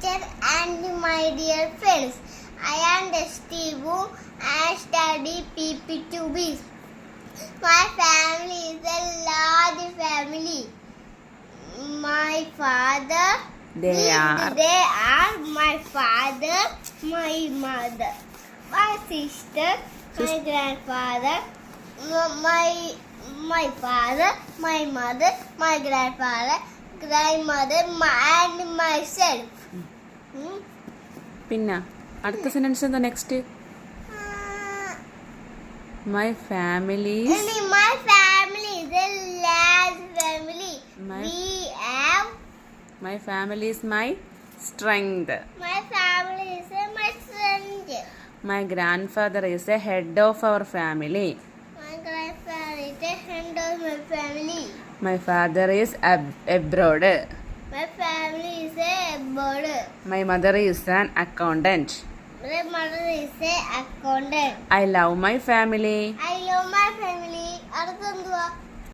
teacher and my dear friends. I am Steve and study PP2B. My family is a large family. My father. They are my father, my mother, my sister, my grandfather, my father, my mother, my grandfather, grandmother, and myself. പിന്നെ അടുത്ത sentence എന്താ next? My family My family is a large family. My family is my strength. My family is my strength. My grandfather is a head of our family. My grandfather is the head of my family. My father is abroad. My family is a bird. My mother is an accountant. My mother is a accountant. I love my family. I love my family. അടുത്തെന്തുവാ?